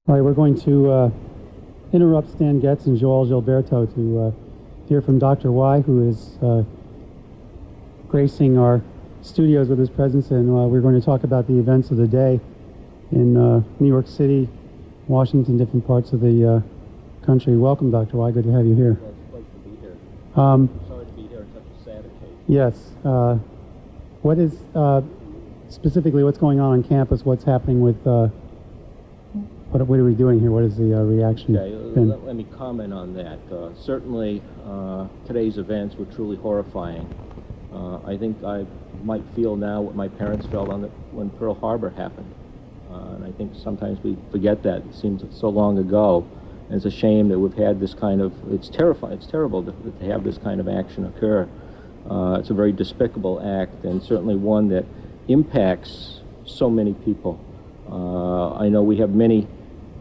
All right, we're going to interrupt Stan Getz and Joel Gilberto to hear from Dr. Y, who is gracing our studios with his presence, and we're going to talk about the events of the day in New York City, Washington, different parts of the country. Welcome, Dr. Y. Good to have you here. Well, it's a pleasure to be here. Sorry to be here on such a sad occasion. Yes. What is specifically what's going on campus? What's happening with what are we doing here? What is the reaction? Okay, let me comment on that. Certainly, today's events were truly horrifying. I think I might feel now what my parents felt when Pearl Harbor happened. And I think sometimes we forget that. It seems so long ago. And it's a shame that we've had this kind of, it's terrifying, it's terrible to have this kind of action occur. It's a very despicable act, and certainly one that impacts so many people. I know we have many,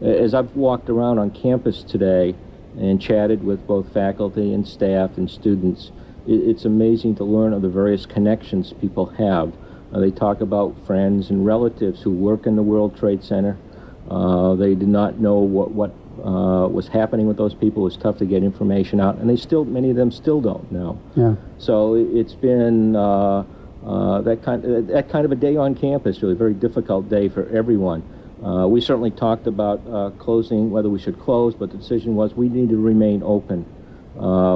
as I've walked around on campus today and chatted with both faculty and staff and students, it's amazing to learn of the various connections people have. They talk about friends and relatives who work in the World Trade Center. They did not know what was happening with those people. It was tough to get information out, and many of them still don't know. Yeah. So it's been that kind of a day on campus, really a very difficult day for everyone. We certainly talked about closing, whether we should close, but the decision was we need to remain open.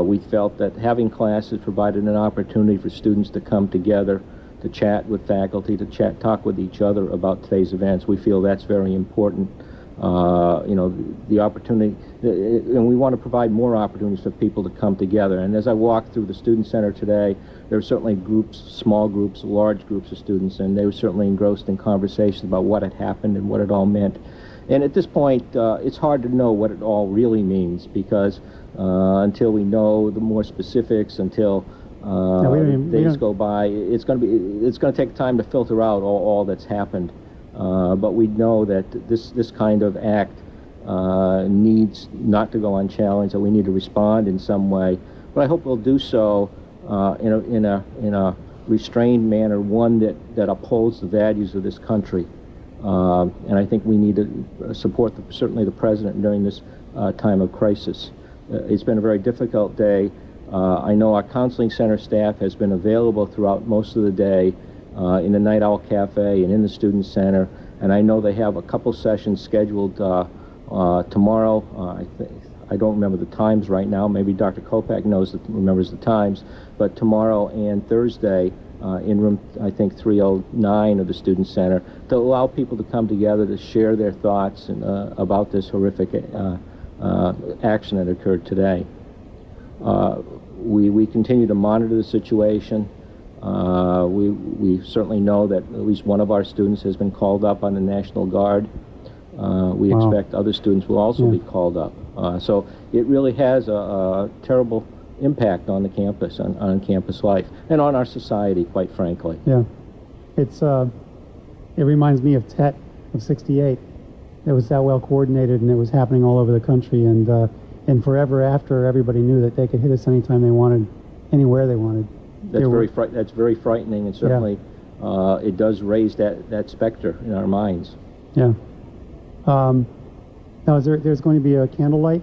We felt that having classes provided an opportunity for students to come together, to chat with faculty, to talk with each other about today's events. We feel that's very important. The opportunity, and we want to provide more opportunities for people to come together. And as I walked through the Student Center today, there were certainly groups, small groups, large groups of students, and they were certainly engrossed in conversations about what had happened and what it all meant. And at this point, it's hard to know what it all really means, because until we know the more specifics, until days go by, it's going to take time to filter out all that's happened. But we know that this kind of act needs not to go unchallenged, that we need to respond in some way. But I hope we'll do so in a restrained manner, one that upholds the values of this country. And I think we need to support certainly the President during this time of crisis. It's been a very difficult day. I know our counseling center staff has been available throughout most of the day in the Night Owl Cafe and in the Student Center, and I know they have a couple sessions scheduled tomorrow. I don't remember the times right now. Maybe Dr. Kopak remembers the times, but tomorrow and Thursday in room, I think, 309 of the Student Center, to allow people to come together to share their thoughts and, about this horrific action that occurred today. We continue to monitor the situation. We certainly know that at least one of our students has been called up on the National Guard. We expect other students will also be called up. So it really has a terrible impact on the campus, on campus life, and on our society, quite frankly. Yeah. It reminds me of TET of '68. It was that well coordinated, and it was happening all over the country, and forever after, everybody knew that they could hit us anytime they wanted, anywhere they wanted. That's very frightening, and certainly it does raise that specter in our minds. Yeah. Now, there's going to be a candlelight?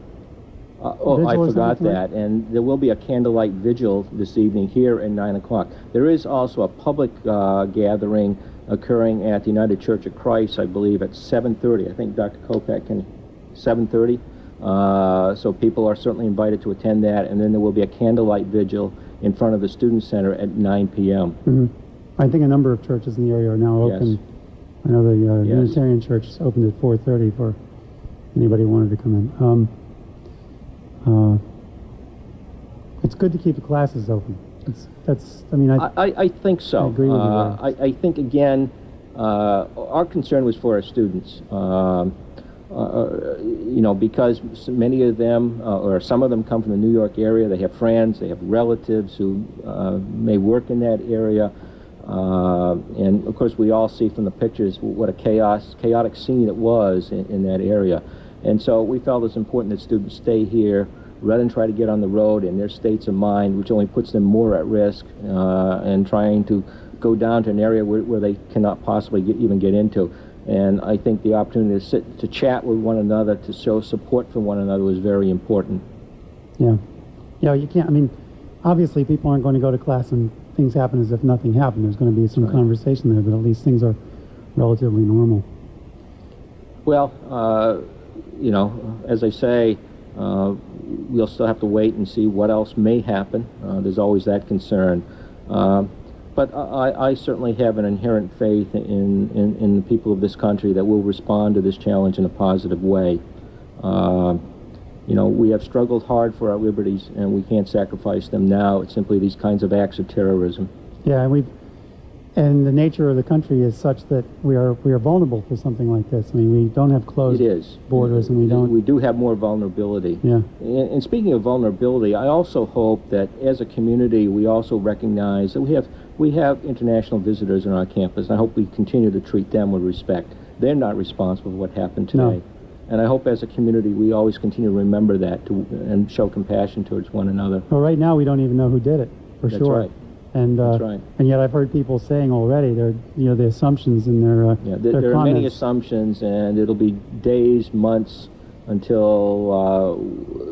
I forgot that, and there will be a candlelight vigil this evening here at 9 o'clock. There is also a public gathering occurring at the United Church of Christ, I believe, at 7:30. I think Dr. Kopak can 7:30. So people are certainly invited to attend that, and then there will be a candlelight vigil in front of the Student Center at 9 p.m. Mm-hmm. I think a number of churches in the area are now open. Yes. I know the Unitarian Church opened at 4:30 for anybody who wanted to come in. It's good to keep the classes open. I think so. I agree with you there. I think, again, our concern was for our students. Because many of them, or some of them, come from the New York area. They have friends, they have relatives who may work in that area. And of course, we all see from the pictures what a chaotic scene it was in that area. And so we felt it's important that students stay here rather than try to get on the road in their states of mind, which only puts them more at risk, and trying to go down to an area where they cannot possibly even get into. And I think the opportunity to sit, to chat with one another, to show support for one another was very important. Yeah. Yeah, you can't, I mean, obviously people aren't going to go to class and things happen as if nothing happened. There's going to be some conversation there, but at least things are relatively normal. Well, you know, as I say, we'll still have to wait and see what else may happen. There's always that concern. But I certainly have an inherent faith in the people of this country that will respond to this challenge in a positive way. You know, we have struggled hard for our liberties, and we can't sacrifice them now. It's simply these kinds of acts of terrorism. Yeah, and the nature of the country is such that we are vulnerable to something like this. I mean, we don't have closed borders, and we do have more vulnerability. Yeah. And speaking of vulnerability, I also hope that as a community we also recognize that we have international visitors on our campus, and I hope we continue to treat them with respect. They're not responsible for what happened today. No. And I hope as a community we always continue to remember that and show compassion towards one another. Well, right now we don't even know who did it, for That's sure. Right. And That's right. And yet I've heard people saying already, the assumptions in their there are many assumptions, and it'll be days, months until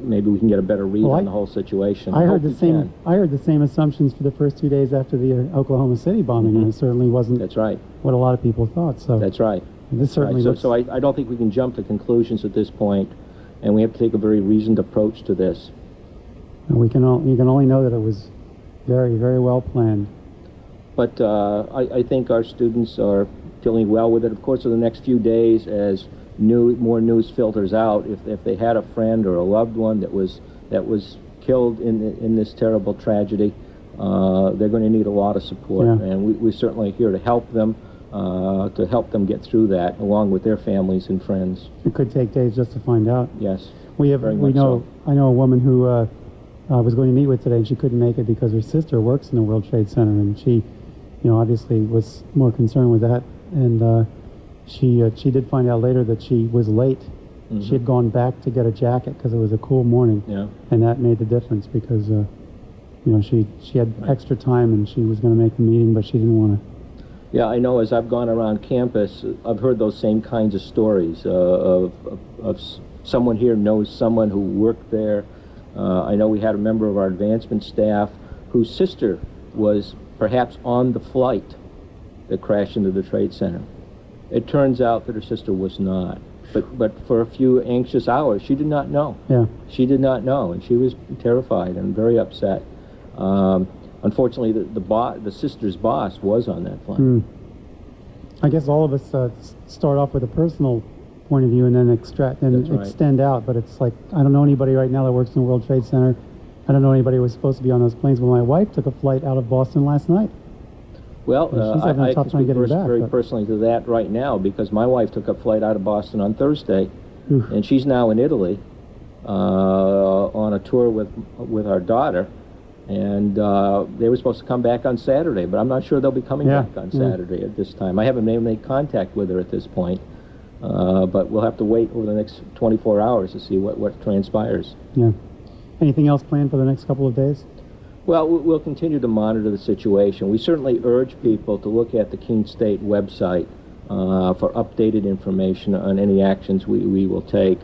maybe we can get a better read on the whole situation. I heard the same assumptions for the first 2 days after the Oklahoma City bombing, and it certainly wasn't. That's right. What a lot of people thought. So that's right. This certainly looks. So I don't think we can jump to conclusions at this point, and we have to take a very reasoned approach to this. You can only know that it was very, very well planned. But I think our students are dealing well with it. Of course, in the next few days, as more news filters out, if they had a friend or a loved one that was killed in this terrible tragedy, they're going to need a lot of support, and we're certainly here to help them get through that, along with their families and friends. It could take days just to find out. Yes, I know a woman who I was going to meet with today, and she couldn't make it because her sister works in the World Trade Center, and she, obviously was more concerned with that, and she did find out later that she was late. Mm-hmm. She had gone back to get a jacket because it was a cool morning, and that made the difference because she had extra time and she was going to make the meeting, but she didn't want to. Yeah, I know. As I've gone around campus, I've heard those same kinds of stories of someone here knows someone who worked there. I know we had a member of our advancement staff whose sister was perhaps on the flight that crashed into the Trade Center. It turns out that her sister was not. But for a few anxious hours, she did not know. Yeah. She did not know, and she was terrified and very upset. Unfortunately, the sister's boss was on that flight. I guess all of us start off with a personal point of view and then extend out, but it's like, I don't know anybody right now that works in the World Trade Center. I don't know anybody who was supposed to be on those planes, but my wife took a flight out of Boston last night. Well, I can speak very personally to that right now, because my wife took a flight out of Boston on Thursday, and she's now in Italy on a tour with our daughter, and they were supposed to come back on Saturday, but I'm not sure they'll be coming back on Saturday at this time. I haven't been able to make contact with her at this point, but we'll have to wait over the next 24 hours to see what transpires. Yeah. Anything else planned for the next couple of days? Well, we'll continue to monitor the situation. We certainly urge people to look at the Keene State website for updated information on any actions we will take.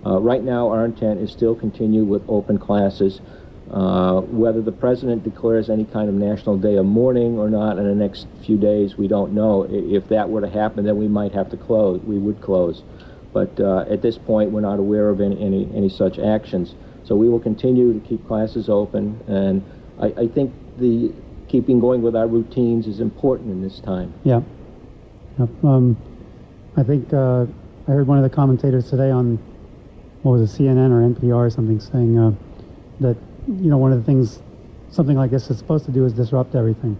Right now, our intent is still continue with open classes. Whether the president declares any kind of national day of mourning or not in the next few days, we don't know. If that were to happen, then we might have to close. We would close. But at this point, we're not aware of any such actions. So we will continue to keep classes open, and I think keeping going with our routines is important in this time. Yeah. I think I heard one of the commentators today on, what was it, CNN or NPR or something, saying that, one of the things something like this is supposed to do is disrupt everything.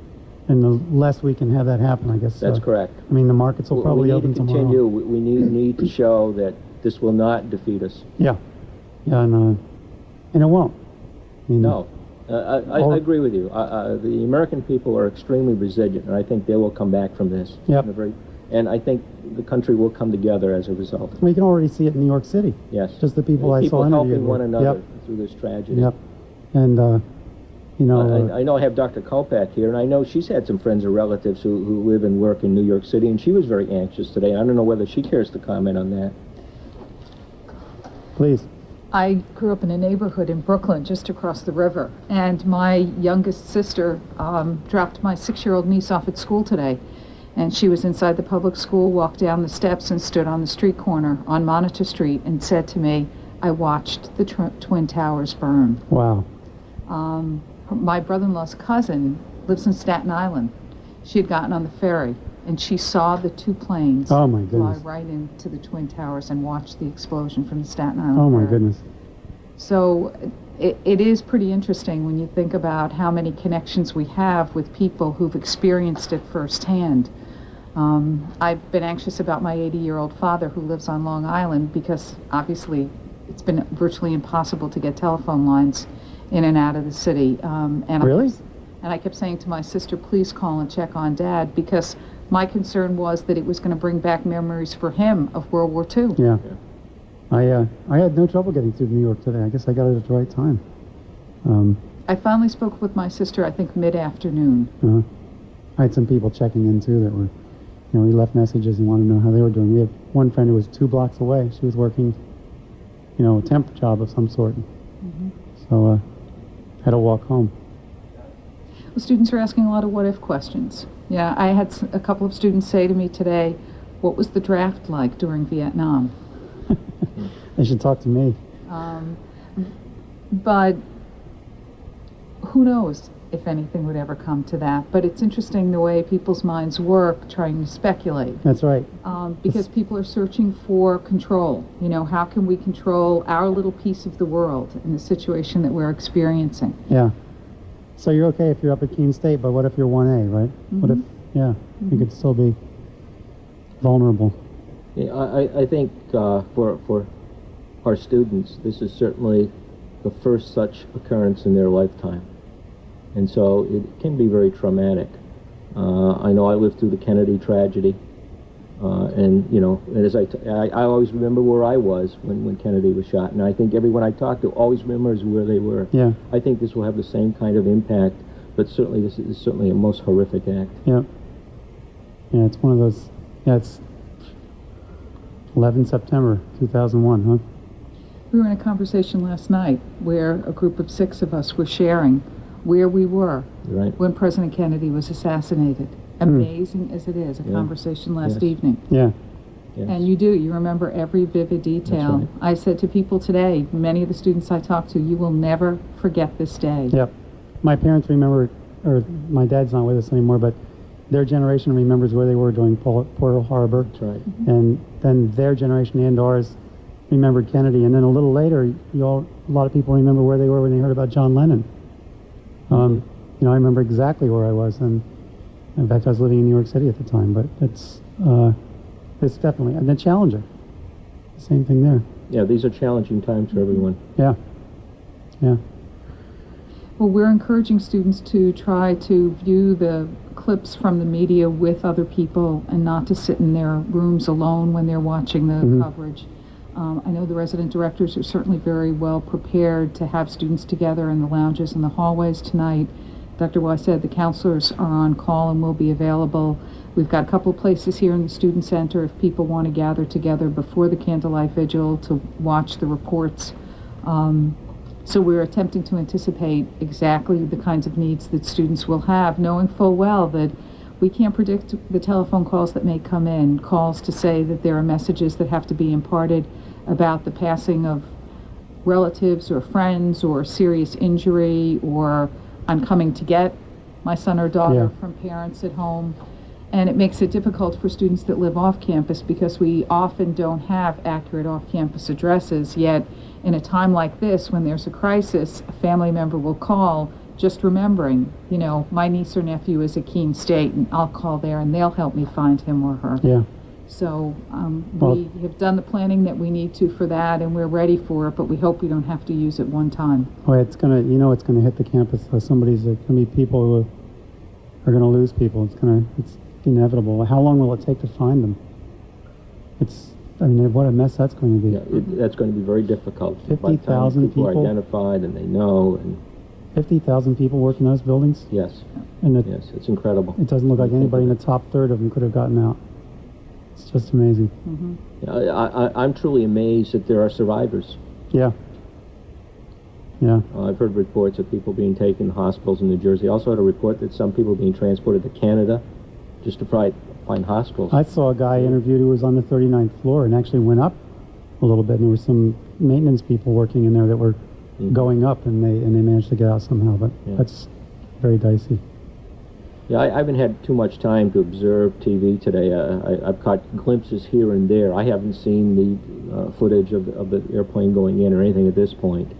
And the less we can have that happen, I guess. That's correct. I mean, the markets will probably open tomorrow. We need to show that this will not defeat us. Yeah. Yeah, and it won't. No. I agree with you. The American people are extremely resilient, and I think they will come back from this. Yep. And I think the country will come together as a result. We can already see it in New York City. Yes. Just the people I saw interviewed. People helping one another through this tragedy. Yep. And you know. I know I have Dr. Kolpak here, and I know she's had some friends or relatives who live and work in New York City, and she was very anxious today. I don't know whether she cares to comment on that. Please. I grew up in a neighborhood in Brooklyn just across the river, and my youngest sister dropped my 6-year-old niece off at school today, and she was inside the public school, walked down the steps and stood on the street corner on Monitor Street and said to me, "I watched the Twin Towers burn." Wow. My brother-in-law's cousin lives in Staten Island. She had gotten on the ferry, and she saw the 2 planes Oh, my fly goodness. right into the Twin Towers and watched the explosion from the Staten Island Oh, my ferry. goodness. So it is pretty interesting when you think about how many connections we have with people who've experienced it firsthand. I've been anxious about my 80-year-old father who lives on Long Island because obviously it's been virtually impossible to get telephone lines in and out of the city. Really? I kept saying to my sister, please call and check on Dad, because my concern was that it was going to bring back memories for him of World War II. Yeah. I had no trouble getting through New York today. I guess I got it at the right time. I finally spoke with my sister, I think, mid-afternoon. I had some people checking in too that were, we left messages and wanted to know how they were doing. We have one friend who was 2 blocks away. She was working, a temp job of some sort. Mm-hmm. So, had to walk home. Well, students are asking a lot of what-if questions. Yeah, I had a couple of students say to me today, what was the draft like during Vietnam? They should talk to me. But who knows if anything would ever come to that. But it's interesting the way people's minds work trying to speculate. That's right. Because people are searching for control. How can we control our little piece of the world in the situation that we're experiencing? Yeah. So you're okay if you're up at Keene State, but what if you're 1A, right? Mm-hmm. What if, you could still be vulnerable. Yeah, I think for our students, this is certainly the first such occurrence in their lifetime. And so it can be very traumatic. I know I lived through the Kennedy tragedy. And as I always remember where I was when Kennedy was shot. And I think everyone I talk to always remembers where they were. Yeah. I think this will have the same kind of impact, but certainly this is certainly a most horrific act. Yeah. Yeah, it's one of those, it's 11 September 2001, huh? We were in a conversation last night where a group of 6 of us were sharing where we were Right. when President Kennedy was assassinated. Amazing as it is, a conversation last evening. Yeah. Yes. And you remember every vivid detail. That's right. I said to people today, many of the students I talked to, you will never forget this day. Yep. My parents remember, or my dad's not with us anymore, but their generation remembers where they were during Pearl Harbor. That's right. And then their generation and ours remembered Kennedy. And then a little later, a lot of people remember where they were when they heard about John Lennon. I remember exactly where I was. And in fact, I was living in New York City at the time, but it's definitely, and then Challenger, same thing there. Yeah, these are challenging times for everyone. Yeah. Well, we're encouraging students to try to view the clips from the media with other people and not to sit in their rooms alone when they're watching the coverage. I know the resident directors are certainly very well prepared to have students together in the lounges and the hallways tonight. Dr. Weiss said the counselors are on call and will be available. We've got a couple of places here in the student center if people want to gather together before the candlelight vigil to watch the reports. So we're attempting to anticipate exactly the kinds of needs that students will have, knowing full well that we can't predict the telephone calls that may come in, calls to say that there are messages that have to be imparted about the passing of relatives or friends or serious injury, or I'm coming to get my son or daughter from parents at home. And it makes it difficult for students that live off campus because we often don't have accurate off-campus addresses, yet in a time like this when there's a crisis, a family member will call just remembering, my niece or nephew is at Keene State and I'll call there and they'll help me find him or her. Yeah. So we have done the planning that we need to for that, and we're ready for it, but we hope we don't have to use it one time. Oh, it's gonna, it's gonna hit the campus. There's gonna be people who are gonna lose people. It's inevitable. How long will it take to find them? What a mess that's going to be. Yeah, that's going to be very difficult. By the time 50,000 people are people? identified and they know. And 50,000 people work in those buildings, Yes, and yes, it's incredible. it doesn't look like anybody in the top third of them could have gotten out. It's just amazing. I'm truly amazed that there are survivors. Yeah. Yeah. I've heard reports of people being taken to hospitals in New Jersey. I also had a report that some people were being transported to Canada just to try to find hospitals. I saw a guy interviewed who was on the 39th floor and actually went up a little bit, and there were some maintenance people working in there that were going up, and they managed to get out somehow, but that's very dicey. Yeah, I haven't had too much time to observe TV today. I've caught glimpses here and there. I haven't seen the footage of the airplane going in or anything at this point,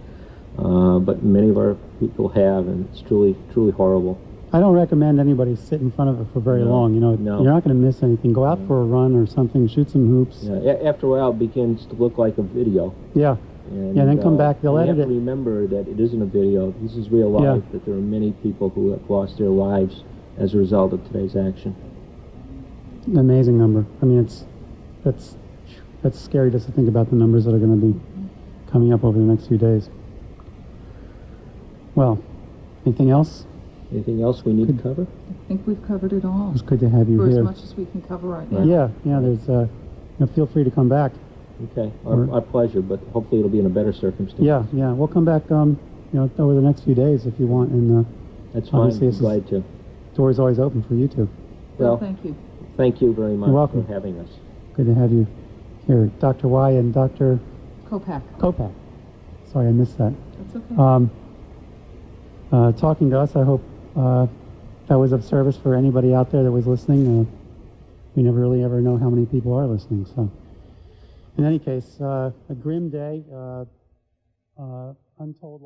but many of our people have, and it's truly horrible. I don't recommend anybody sit in front of it for very long. You know, you're not going to miss anything. Go out for a run or something, shoot some hoops. Yeah, after a while, it begins to look like a video. Yeah. And, then come back. They'll edit it. You have to remember that it isn't a video. This is real life. That there are many people who have lost their lives as a result of today's action. An amazing number. I mean, that's scary just to think about the numbers that are going to be coming up over the next few days. Well, anything else? Anything else we need to cover? I think we've covered it all. It's good to have you For here. as much as we can cover right now. Yeah. There's feel free to come back. Okay, our pleasure, but hopefully it'll be in a better circumstance. Yeah. We'll come back. Over the next few days if you want, and that's fine. I'm glad to. Door's always open for you two. Well, thank you. Thank you very much for having us. Good to have you here, Dr. Y and Dr. Kopak. Sorry, I missed that. That's okay. Talking to us, I hope that was of service for anybody out there that was listening. We never really ever know how many people are listening. So, in any case, a grim day, untold.